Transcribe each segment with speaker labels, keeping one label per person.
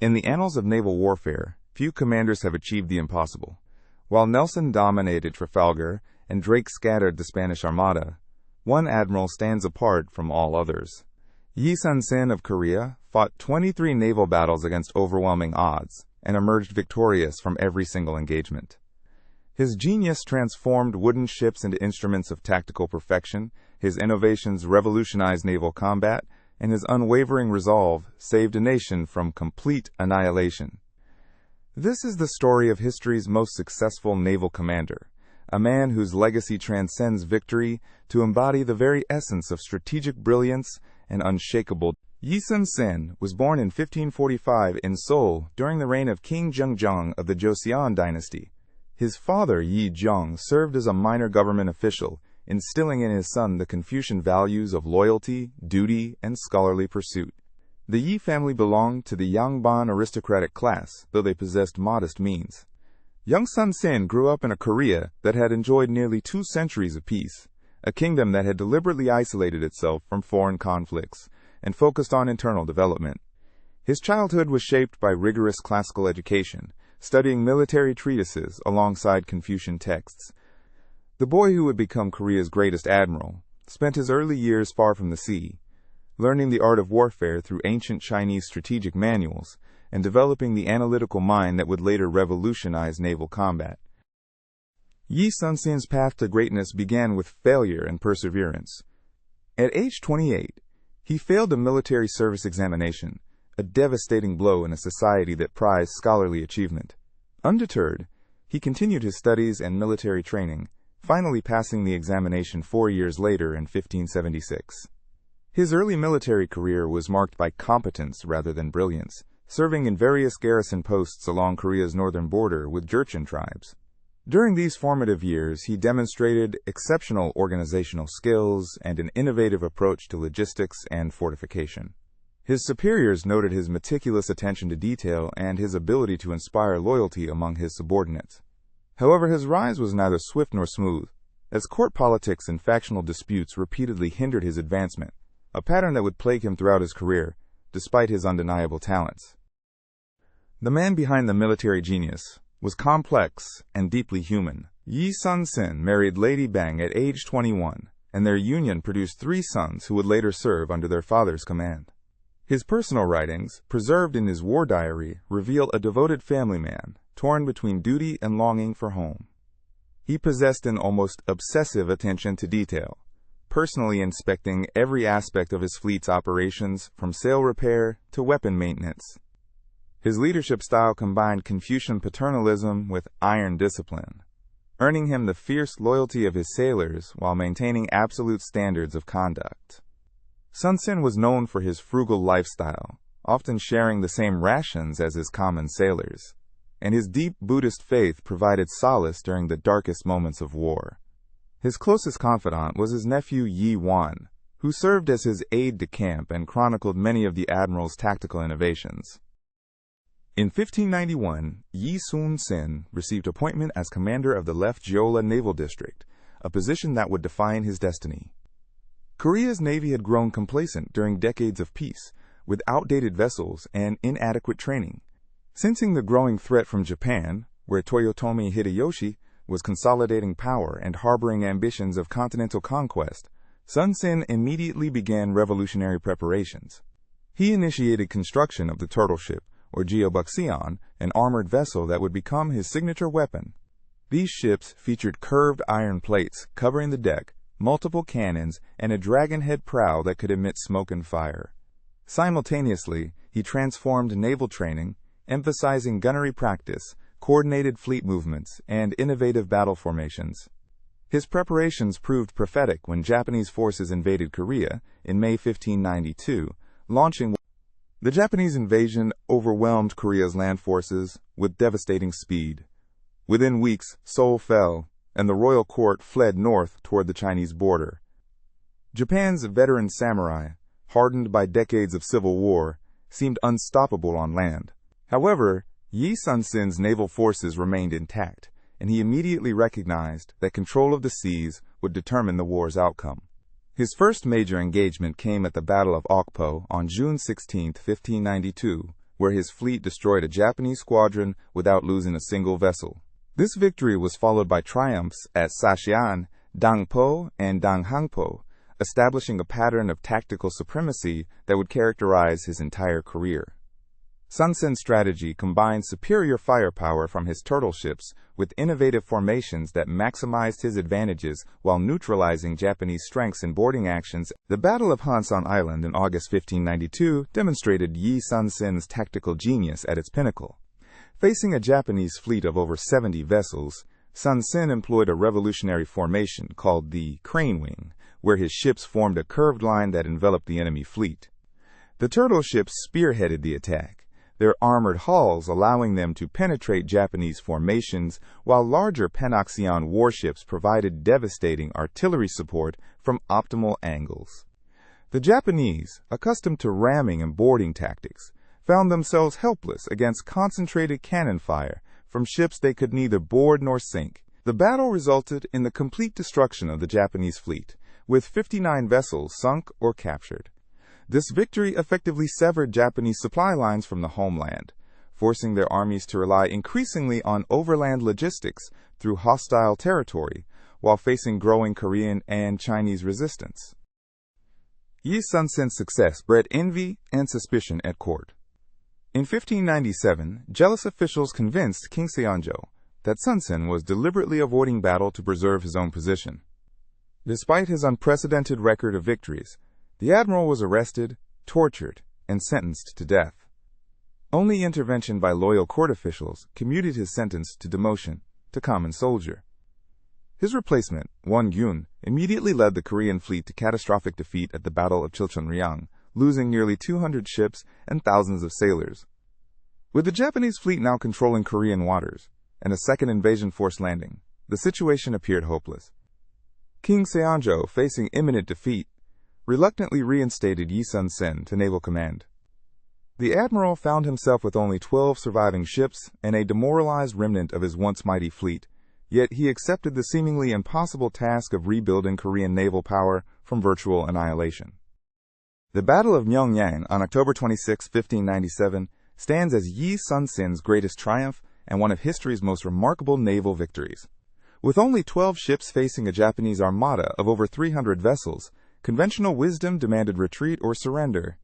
Speaker 1: In the annals of naval warfare, few commanders have achieved the impossible. While Nelson dominated Trafalgar and Drake scattered the Spanish Armada, one admiral stands apart from all others. Yi Sun-sin of Korea fought 23 naval battles against overwhelming odds and emerged victorious from every single engagement. His genius transformed wooden ships into instruments of tactical perfection, his innovations revolutionized naval combat, and his unwavering resolve saved a nation from complete annihilation. This is the story of history's most successful naval commander, a man whose legacy transcends victory to embody the very essence of strategic brilliance and unshakable. Yi Sun-sin was born in 1545 in Seoul during the reign of King Jeongjong of the Joseon dynasty. His father, Yi Jong, served as a minor government official, instilling in his son the Confucian values of loyalty, duty, and scholarly pursuit. The Yi family belonged to the Yangban aristocratic class, though they possessed modest means. Young Sun-sin grew up in a Korea that had enjoyed nearly 2 centuries of peace, a kingdom that had deliberately isolated itself from foreign conflicts and focused on internal development. His childhood was shaped by rigorous classical education, studying military treatises alongside Confucian texts. The boy who would become Korea's greatest admiral spent his early years far from the sea, learning the art of warfare through ancient Chinese strategic manuals and developing the analytical mind that would later revolutionize naval combat. Yi Sun-sin's path to greatness began with failure and perseverance. At age 28, he failed a military service examination, a devastating blow in a society that prized scholarly achievement. Undeterred, he continued his studies and military training, finally passing the examination 4 years later in 1576. His early military career was marked by competence rather than brilliance, serving in various garrison posts along Korea's northern border with Jurchen tribes. During these formative years, he demonstrated exceptional organizational skills and an innovative approach to logistics and fortification. His superiors noted his meticulous attention to detail and his ability to inspire loyalty among his subordinates. However, his rise was neither swift nor smooth, as court politics and factional disputes repeatedly hindered his advancement, a pattern that would plague him throughout his career, despite his undeniable talents. The man behind the military genius was complex and deeply human. Yi Sun-sin married Lady Bang at age 21, and their union produced 3 sons who would later serve under their father's command. His personal writings, preserved in his war diary, reveal a devoted family man, torn between duty and longing for home. He possessed an almost obsessive attention to detail, personally inspecting every aspect of his fleet's operations, from sail repair to weapon maintenance. His leadership style combined Confucian paternalism with iron discipline, earning him the fierce loyalty of his sailors while maintaining absolute standards of conduct. Sun-sin was known for his frugal lifestyle, often sharing the same rations as his common sailors, and his deep Buddhist faith provided solace during the darkest moments of war. His closest confidant was his nephew Yi Wan, who served as his aide-de-camp and chronicled many of the admiral's tactical innovations. In 1591, Yi Sun-sin received appointment as commander of the Left Jeolla Naval District, a position that would define his destiny. Korea's navy had grown complacent during decades of peace, with outdated vessels and inadequate training. Sensing the growing threat from Japan, where Toyotomi Hideyoshi was consolidating power and harboring ambitions of continental conquest, Sun-sin immediately began revolutionary preparations. He initiated construction of the turtle ship, or geobukseon, an armored vessel that would become his signature weapon. These ships featured curved iron plates covering the deck, multiple cannons, and a dragon-head prow that could emit smoke and fire. Simultaneously, he transformed naval training, emphasizing gunnery practice, coordinated fleet movements, and innovative battle formations. His preparations proved prophetic when Japanese forces invaded Korea in May 1592, launching. The Japanese invasion overwhelmed Korea's land forces with devastating speed. Within weeks, Seoul fell, and the royal court fled north toward the Chinese border. Japan's veteran samurai, hardened by decades of civil war, seemed unstoppable on land. However, Yi Sun-sin's naval forces remained intact, and he immediately recognized that control of the seas would determine the war's outcome. His first major engagement came at the Battle of Okpo on June 16, 1592, where his fleet destroyed a Japanese squadron without losing a single vessel. This victory was followed by triumphs at Sacheon, Dangpo, and Danghangpo, establishing a pattern of tactical supremacy that would characterize his entire career. Sun-sin's strategy combined superior firepower from his turtle ships with innovative formations that maximized his advantages while neutralizing Japanese strengths in boarding actions. The Battle of Hansan Island in August 1592 demonstrated Yi Sun-sin's tactical genius at its pinnacle. Facing a Japanese fleet of over 70 vessels, Sun-sin employed a revolutionary formation called the crane wing, where his ships formed a curved line that enveloped the enemy fleet. The turtle ships spearheaded the attack, their armored hulls allowing them to penetrate Japanese formations, while larger Geobukseon warships provided devastating artillery support from optimal angles. The Japanese, accustomed to ramming and boarding tactics, found themselves helpless against concentrated cannon fire from ships they could neither board nor sink. The battle resulted in the complete destruction of the Japanese fleet, with 59 vessels sunk or captured. This victory effectively severed Japanese supply lines from the homeland, forcing their armies to rely increasingly on overland logistics through hostile territory, while facing growing Korean and Chinese resistance. Yi Sun-sin's success bred envy and suspicion at court. In 1597, jealous officials convinced King Seonjo that Sun-sin was deliberately avoiding battle to preserve his own position. Despite his unprecedented record of victories, the admiral was arrested, tortured, and sentenced to death. Only intervention by loyal court officials commuted his sentence to demotion to common soldier. His replacement, Won Gyun, immediately led the Korean fleet to catastrophic defeat at the Battle of Chilcheonryang, losing nearly 200 ships and thousands of sailors. With the Japanese fleet now controlling Korean waters, and a second invasion force landing, the situation appeared hopeless. King Seonjo, facing imminent defeat, reluctantly reinstated Yi Sun-sin to naval command. The admiral found himself with only 12 surviving ships and a demoralized remnant of his once mighty fleet, yet he accepted the seemingly impossible task of rebuilding Korean naval power from virtual annihilation. The Battle of Myeongnyang on October 26, 1597, stands as Yi Sun-sin's greatest triumph and one of history's most remarkable naval victories. With only 12 ships facing a Japanese armada of over 300 vessels, conventional wisdom demanded retreat or surrender.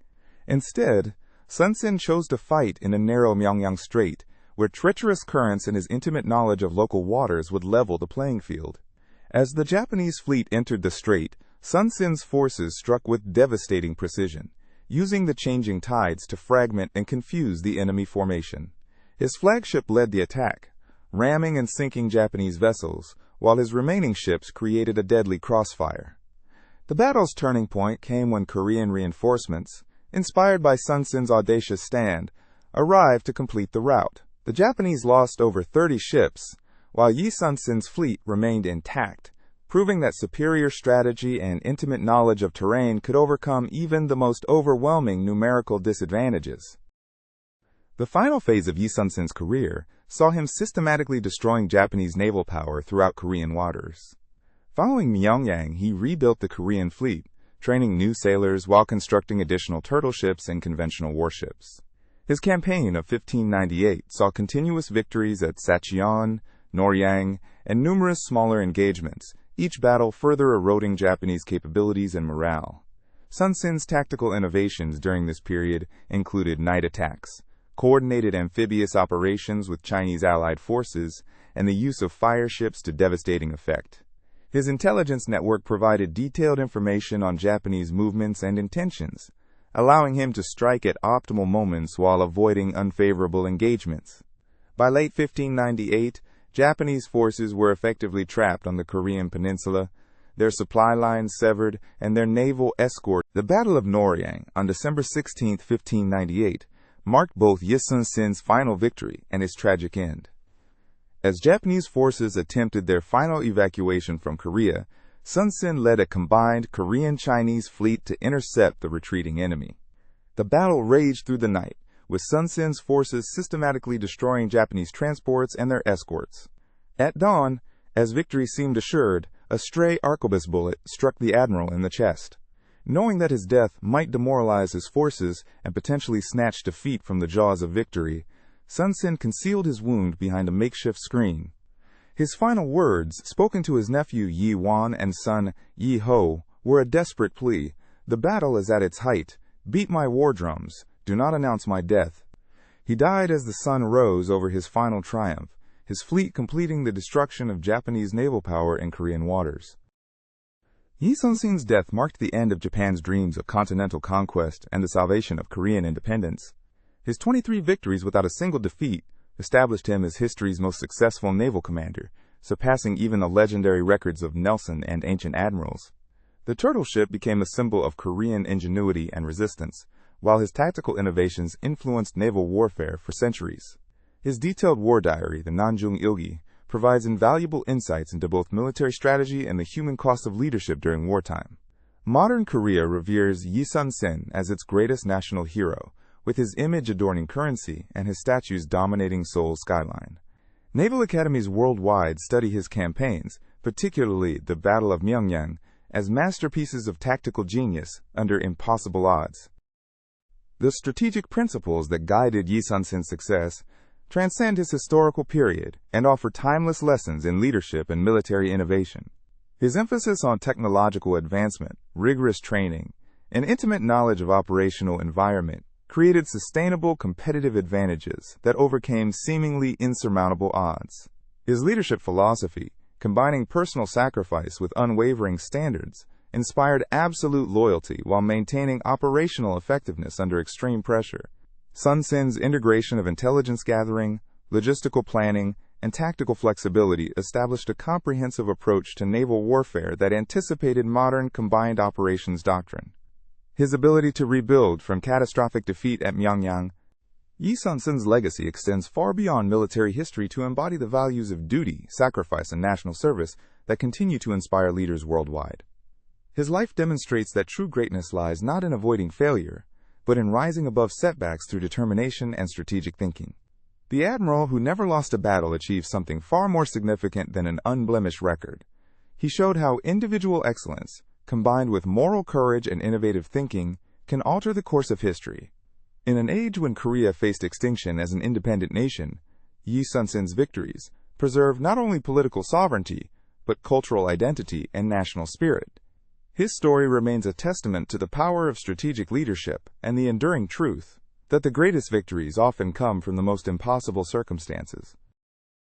Speaker 1: Instead, Sun-sin chose to fight in a narrow Myeongnyang Strait, where treacherous currents and his intimate knowledge of local waters would level the playing field. As the Japanese fleet entered the strait, Sun-sin's forces struck with devastating precision, using the changing tides to fragment and confuse the enemy formation. His flagship led the attack, ramming and sinking Japanese vessels, while his remaining ships created a deadly crossfire. The battle's turning point came when Korean reinforcements, inspired by Sun-sin's audacious stand, arrived to complete the rout. The Japanese lost over 30 ships, while Yi Sun-sin's fleet remained intact, proving that superior strategy and intimate knowledge of terrain could overcome even the most overwhelming numerical disadvantages. The final phase of Yi Sun-sin's career saw him systematically destroying Japanese naval power throughout Korean waters. Following Myeongnyang, he rebuilt the Korean fleet, training new sailors while constructing additional turtle ships and conventional warships. His campaign of 1598 saw continuous victories at Sacheon, Noryang, and numerous smaller engagements, each battle further eroding Japanese capabilities and morale. Sun-sin's tactical innovations during this period included night attacks, coordinated amphibious operations with Chinese allied forces, and the use of fire ships to devastating effect. His intelligence network provided detailed information on Japanese movements and intentions, allowing him to strike at optimal moments while avoiding unfavorable engagements. By late 1598, Japanese forces were effectively trapped on the Korean peninsula, their supply lines severed, and their naval escort. The Battle of Noryang on December 16, 1598, marked both Yi Sun-sin's final victory and his tragic end. As Japanese forces attempted their final evacuation from Korea, Sun-sin led a combined Korean-Chinese fleet to intercept the retreating enemy. The battle raged through the night, with Sun-sin's forces systematically destroying Japanese transports and their escorts. At dawn, as victory seemed assured, a stray arquebus bullet struck the admiral in the chest. Knowing that his death might demoralize his forces and potentially snatch defeat from the jaws of victory, Sun-sin concealed his wound behind a makeshift screen. His final words, spoken to his nephew Yi Wan and son Yi Ho, were a desperate plea. "The battle is at its height. Beat my war drums. Do not announce my death." He died as the sun rose over his final triumph, his fleet completing the destruction of Japanese naval power in Korean waters. Yi Sun-sin's death marked the end of Japan's dreams of continental conquest and the salvation of Korean independence. His 23 victories without a single defeat established him as history's most successful naval commander, surpassing even the legendary records of Nelson and ancient admirals. The turtle ship became a symbol of Korean ingenuity and resistance, while his tactical innovations influenced naval warfare for centuries. His detailed war diary, the Nanjung Ilgi, provides invaluable insights into both military strategy and the human cost of leadership during wartime. Modern Korea reveres Yi Sun-sin as its greatest national hero, with his image adorning currency and his statues dominating Seoul's skyline. Naval academies worldwide study his campaigns, particularly the Battle of Myeongnyang, as masterpieces of tactical genius under impossible odds. The strategic principles that guided Yi Sun-sin's success transcend his historical period and offer timeless lessons in leadership and military innovation. His emphasis on technological advancement, rigorous training, and intimate knowledge of operational environment created sustainable competitive advantages that overcame seemingly insurmountable odds. His leadership philosophy, combining personal sacrifice with unwavering standards, inspired absolute loyalty while maintaining operational effectiveness under extreme pressure. Sun-sin's integration of intelligence gathering, logistical planning, and tactical flexibility established a comprehensive approach to naval warfare that anticipated modern combined operations doctrine. His ability to rebuild from catastrophic defeat at Myeongnyang, Yi Sun-sin's legacy extends far beyond military history to embody the values of duty, sacrifice, and national service that continue to inspire leaders worldwide. His life demonstrates that true greatness lies not in avoiding failure, but in rising above setbacks through determination and strategic thinking. The admiral who never lost a battle achieved something far more significant than an unblemished record. He showed how individual excellence, combined with moral courage and innovative thinking, can alter the course of history. In an age when Korea faced extinction as an independent nation, Yi Sun-sin's victories preserved not only political sovereignty, but cultural identity and national spirit. His story remains a testament to the power of strategic leadership and the enduring truth that the greatest victories often come from the most impossible circumstances.